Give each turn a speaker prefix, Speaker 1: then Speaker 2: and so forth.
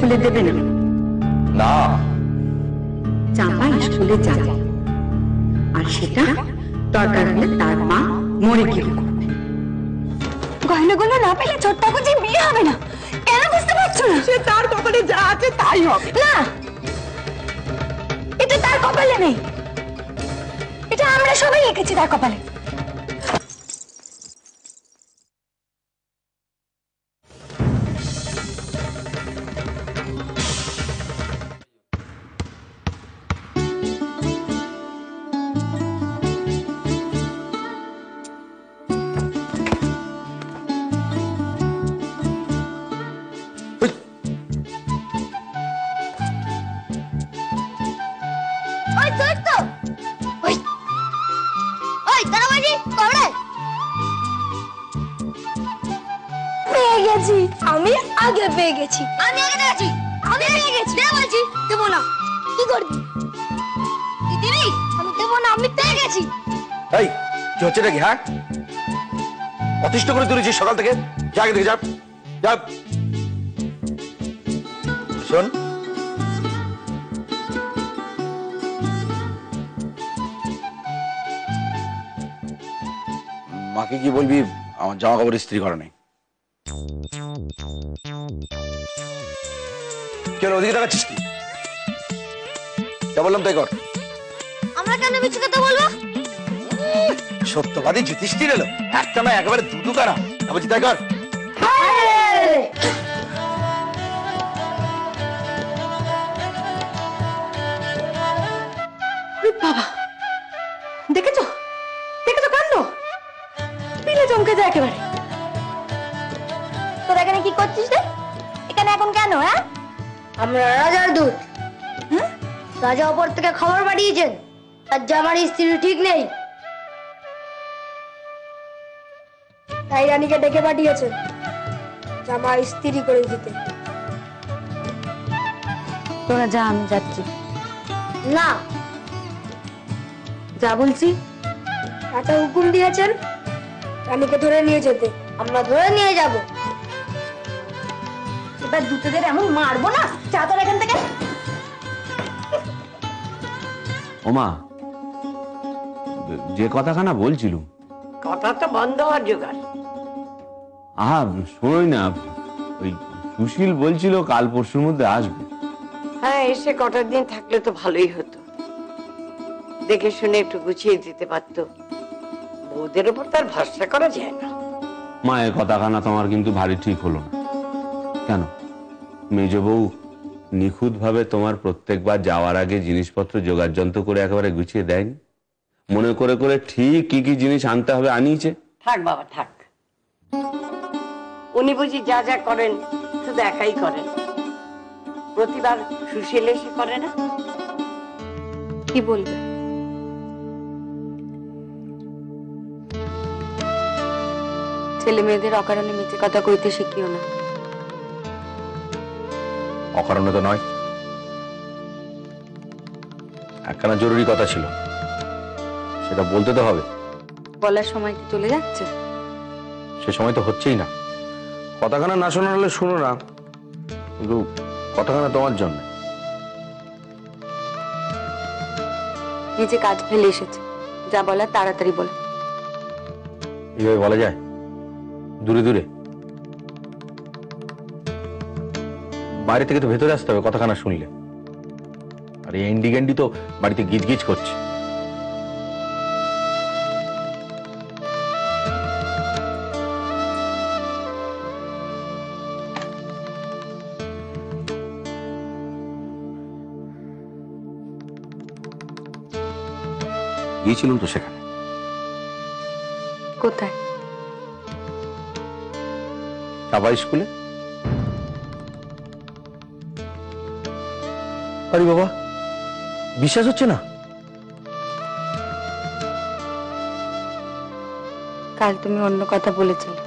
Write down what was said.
Speaker 1: স্কুলে দেবে না?
Speaker 2: না,
Speaker 1: চাপা স্কুলে যাবে, আর সেটা দরকার হলে তার মা মরে গিয়ে করবে।
Speaker 3: গয়নাগুলো না পেলে ছোট্ট বুঝি বিয়ে হবে না? কেন বুঝতে পারছো না?
Speaker 1: সে তার কপালে যা আছে তাই হবে।
Speaker 3: না, এটা তার কপালে নেই, এটা আমরা সবাই এঁকেছি তার কপালে। আমি আগে পেয়ে গেছি, আমি আগে গেছি, আমি পেয়ে গেছি। দেব বলছি, দেব না। কি করবি? দিদি, আমি দেব না, আমি পেয়ে গেছি।
Speaker 2: এই কি হচ্ছে নাকি? হ্যাঁ, অতিষ্ঠ করে তুলেছি সকাল থেকে। যা আগে দেখে যা, যা। শোন, মাকে কি বলবি আমার জামা কাপড় ইস্ত্রি করা নেই? কেন ওদিকে দেখাচ্ছিস কি? যা বললাম তাই কর।
Speaker 3: আমরা কেন মিছে কথা বলবো?
Speaker 2: সত্যবাদী যুধিষ্ঠির এলো, একটা না একেবারে দুটো কানা। বলছি তাই কর।
Speaker 3: বাবা, দেখেছো দেখেছো কাণ্ড? পিলে চমকে যায় একেবারে। তোরা এখানে কি করছিস রে? এখানে এখন কেন? হ্যাঁ, আমরা রাজার দূত। রাজা ওপর থেকে খবর পাঠিয়েছেন তার জামার স্ত্রী ঠিক নেই, তাই রানীকে ডেকে পাঠিয়েছেন জামা স্ত্রী করে দিতে।
Speaker 1: তোরা যা, আমি যাচ্ছি।
Speaker 3: না,
Speaker 1: যা বলছি।
Speaker 3: রাজা হুকুম দিয়েছেন রানীকে ধরে নিয়ে যেতে, আমরা ধরে নিয়ে যাব। এবার দুটোদের এমন মারবো না, যা তোর এখান থেকে।
Speaker 4: ওমা, যে কথাখানা বলছিল,
Speaker 1: কথা তো বন্ধ হওয়ার জোগাড়।
Speaker 4: আহা শোনোই না, ওই সুশীল বলছিল কাল পরশুর মধ্যে আসবে।
Speaker 5: হ্যাঁ, এসে কটা দিন থাকলে তো ভালোই হতো, দেখে শুনে একটু গুছিয়ে দিতে পারতো। বউদের উপর তার ভরসা করা যায় না।
Speaker 4: মায়ের কথাখানা তোমার কিন্তু ভারী ঠিক হলো না। কেন মেজ বউ নিখুঁত ভাবে তোমার প্রত্যেকবার যাওয়ার আগে জিনিসপত্র জোগাড় যন্ত্র করে একেবারে গুছিয়ে দেয়নি? মনে করে করে ঠিক কি কি জিনিস আনতে হবে আনিয়েছে।
Speaker 5: থাক বাবা থাক, উনি বুঝি যা যা করেন শুধু একাই করেন, প্রতিবার সুশীল এসে করে না?
Speaker 1: কি বলবে? ছেলে মেয়েদের অকারণে মিথ্যে কথা কইতে শিখিও না।
Speaker 2: অকারণে তো নয়, একখানা জরুরি কথা ছিল, সেটা বলতে তো হবে।
Speaker 1: বলার সময় কি চলে যাচ্ছে?
Speaker 2: সে সময় তো হচ্ছেই না। কথাখানা না শোনা হলে শুনো না, কিন্তু কথাখানা তোমার জন্য।
Speaker 1: নিজে কাজ ফেলে এসেছে, যা বলার তাড়াতাড়ি বলে।
Speaker 2: এইভাবে বলা যায় দূরে দূরে? বাইরে থেকে তো ভেতরে আসতে হবে কথাখানা শুনলে। আর এই এন্ডি গ্যান্ডি তো বাড়িতে গিজগিজ করছে। গিয়েছিলাম তো সেখানে।
Speaker 1: কোথায়?
Speaker 2: চাপা স্কুলে। আরে বাবা, বিশ্বাস হচ্ছে না?
Speaker 1: কাল তুমি অন্য কথা বলেছিলে।